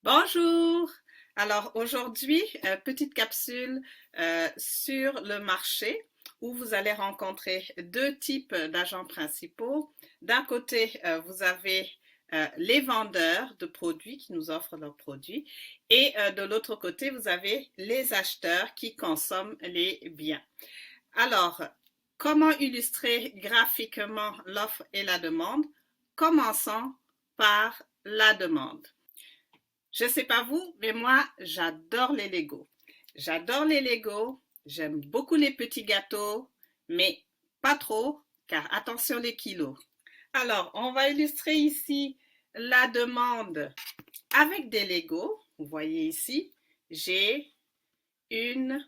Bonjour. Alors aujourd'hui, petite capsule sur le marché où vous allez rencontrer deux types d'agents principaux. D'un côté, vous avez les vendeurs de produits qui nous offrent leurs produits et de l'autre côté, vous avez les acheteurs qui consomment les biens. Alors, comment illustrer graphiquement l'offre et la demande? Commençons par la demande. Je ne sais pas vous, mais moi, j'adore les Legos. J'adore les Legos, j'aime beaucoup les petits gâteaux, mais pas trop, car attention les kilos. Alors, on va illustrer ici la demande avec des Legos. Vous voyez ici, j'ai une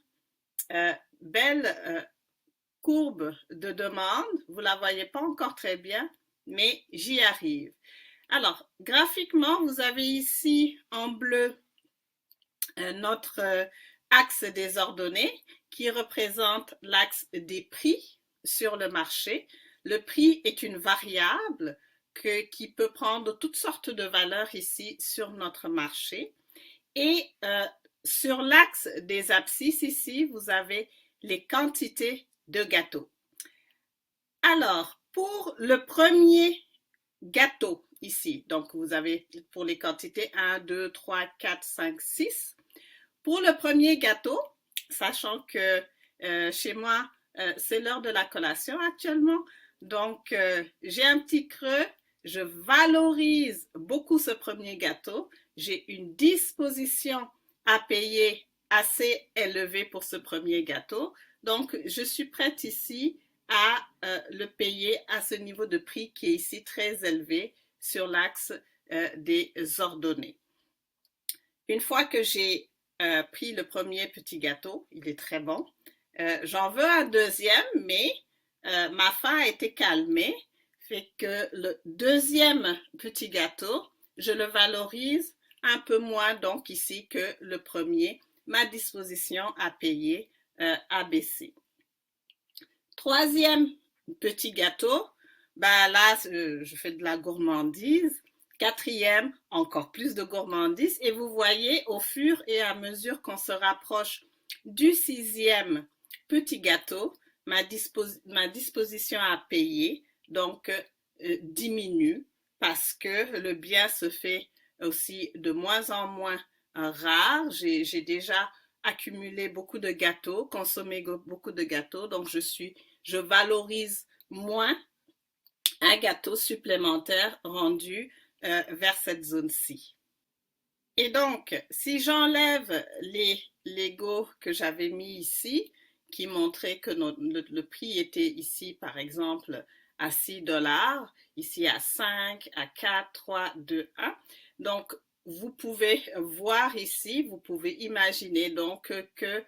belle courbe de demande. Vous ne la voyez pas encore très bien, mais j'y arrive. Alors, graphiquement, vous avez ici en bleu notre axe des ordonnées qui représente l'axe des prix sur le marché. Le prix est une variable qui peut prendre toutes sortes de valeurs ici sur notre marché. Et sur l'axe des abscisses ici, vous avez les quantités de gâteaux. Alors, pour le premier gâteau ici, donc vous avez pour les quantités 1, 2, 3, 4, 5, 6. Pour le premier gâteau, sachant que chez moi, c'est l'heure de la collation actuellement, donc j'ai un petit creux, je valorise beaucoup ce premier gâteau, j'ai une disposition à payer assez élevée pour ce premier gâteau, donc je suis prête ici à le payer à ce niveau de prix qui est ici très élevé sur l'axe des ordonnées. Une fois que j'ai pris le premier petit gâteau, il est très bon. J'en veux un deuxième, mais ma faim a été calmée, fait que le deuxième petit gâteau, je le valorise un peu moins donc ici que le premier. Ma disposition à payer a baissé. Troisième petit gâteau, ben là, je fais de la gourmandise. Quatrième, encore plus de gourmandise. Et vous voyez, au fur et à mesure qu'on se rapproche du sixième petit gâteau, ma disposition à payer donc diminue parce que le bien se fait aussi de moins en moins rare. J'ai déjà accumulé beaucoup de gâteaux, consommé beaucoup de gâteaux, donc je valorise moins un gâteau supplémentaire rendu vers cette zone-ci. Et donc, si j'enlève les Legos que j'avais mis ici, qui montraient que le prix était ici, par exemple, à 6 dollars, ici à 5, à 4, 3, 2, 1. Donc, vous pouvez voir ici, vous pouvez imaginer donc que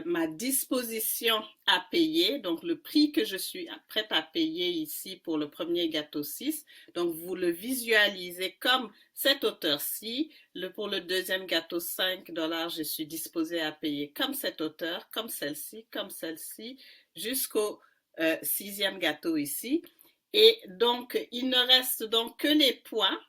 ma disposition à payer, donc le prix que je suis prête à payer ici pour le premier gâteau 6, donc vous le visualisez comme cette hauteur-ci. Pour le deuxième gâteau 5 dollars, je suis disposée à payer comme cette hauteur, comme celle-ci, jusqu'au sixième gâteau ici. Et donc, il ne reste donc que les points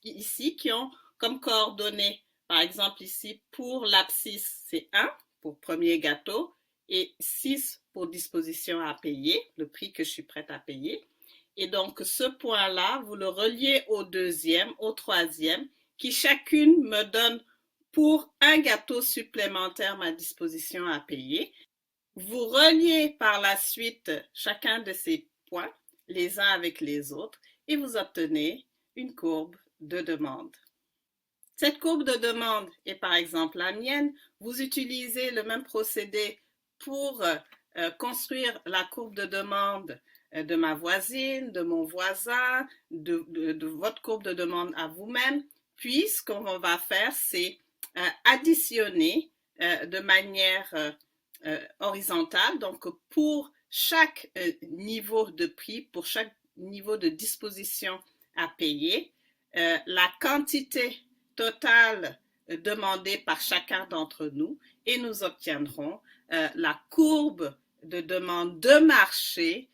ici qui ont comme coordonnées, par exemple ici, pour l'abscisse, c'est 1 pour premier gâteau et 6 pour disposition à payer, le prix que je suis prête à payer. Et donc, ce point-là, vous le reliez au deuxième, au troisième, qui chacune me donne pour un gâteau supplémentaire ma disposition à payer. Vous reliez par la suite chacun de ces points, les uns avec les autres, et vous obtenez une courbe de demande. Cette courbe de demande est par exemple la mienne. Vous utilisez le même procédé pour construire la courbe de demande de ma voisine, de mon voisin, de votre courbe de demande à vous-même. Puis, ce qu'on va faire, c'est additionner de manière horizontale. Donc, pour chaque niveau de prix, pour chaque niveau de disposition à payer, la quantité totale demandée par chacun d'entre nous et nous obtiendrons la courbe de demande de marché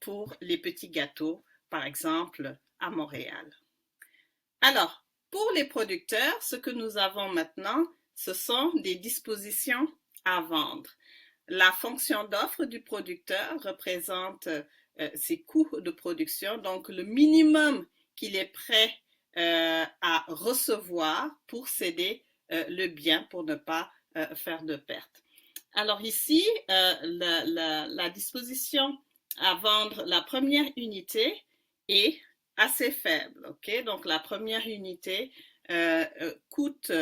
pour les petits gâteaux, par exemple, à Montréal. Alors, Pour les producteurs, ce que nous avons maintenant, ce sont des dispositions à vendre. La fonction d'offre du producteur représente ses coûts de production, donc le minimum qu'il est prêt à recevoir pour céder le bien pour ne pas faire de perte. Alors ici, la disposition à vendre la première unité est assez faible. Okay? Donc la première unité coûte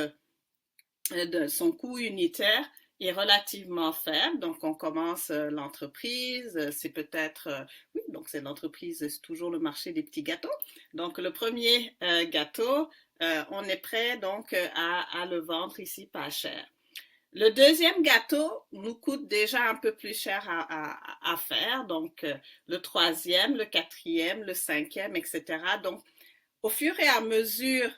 son coût unitaire est relativement faible. Donc, on commence l'entreprise, c'est peut-être, oui, donc c'est l'entreprise, c'est toujours le marché des petits gâteaux. Donc, le premier gâteau, on est prêt donc à le vendre ici pas cher. Le deuxième gâteau nous coûte déjà un peu plus cher à faire. Donc, le troisième, le quatrième, le cinquième, etc. Donc, au fur et à mesure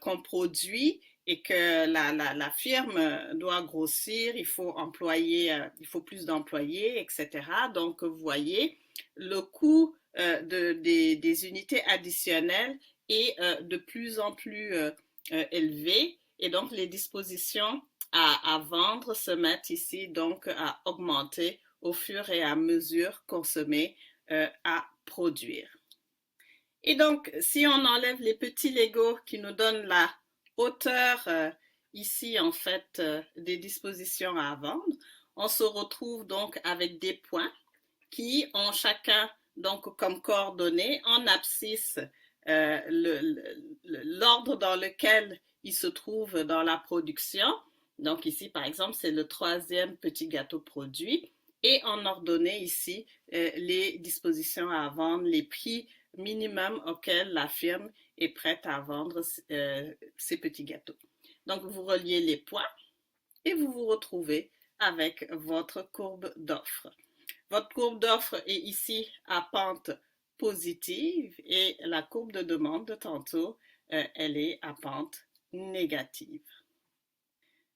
qu'on produit, et que la firme doit grossir, il faut il faut plus d'employés, etc. Donc, vous voyez, le coût des unités additionnelles est de plus en plus élevé et donc les dispositions à vendre se mettent ici donc à augmenter au fur et à mesure qu'on se met à produire. Et donc, si on enlève les petits Legos qui nous donnent la hauteur ici, en fait, des dispositions à vendre, on se retrouve donc avec des points qui ont chacun donc comme coordonnées en abscisse l'ordre dans lequel ils se trouvent dans la production. Donc ici, par exemple, c'est le troisième petit gâteau produit. Et en ordonnée ici, les dispositions à vendre, les prix minimum auquel la firme est prête à vendre ces petits gâteaux. Donc, vous reliez les points et vous vous retrouvez avec votre courbe d'offre. Votre courbe d'offre est ici à pente positive et la courbe de demande de tantôt, elle est à pente négative.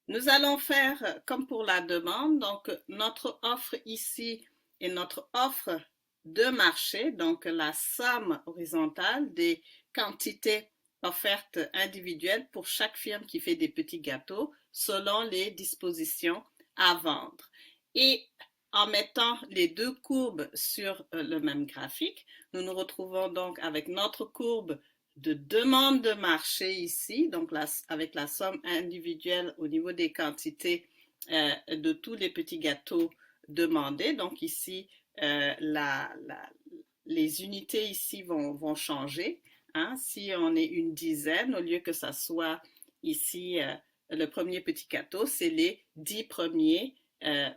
Nous allons faire comme pour la demande, donc notre offre ici est notre offre de marché, donc la somme horizontale des quantités offertes individuelles pour chaque firme qui fait des petits gâteaux selon les dispositions à vendre. Et en mettant les deux courbes sur le même graphique, nous nous retrouvons donc avec notre courbe de demande de marché ici, donc avec la somme individuelle au niveau des quantités de tous les petits gâteaux demandés. Donc ici, les unités ici vont changer. Hein. Si on est une dizaine, au lieu que ça soit ici le premier petit gâteau, c'est les 10 premiers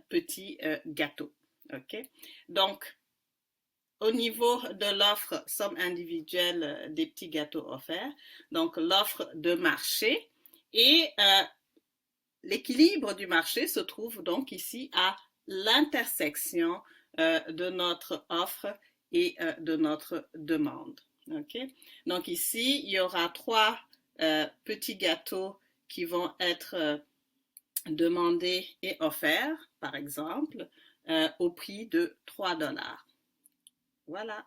petits gâteaux. Okay? Donc, au niveau de l'offre somme individuelle des petits gâteaux offerts, donc l'offre de marché et l'équilibre du marché se trouve donc ici à l'intersection de notre offre et de notre demande. Okay? Donc ici, il y aura 3 petits gâteaux qui vont être demandés et offerts, par exemple, au prix de $3. Voilà.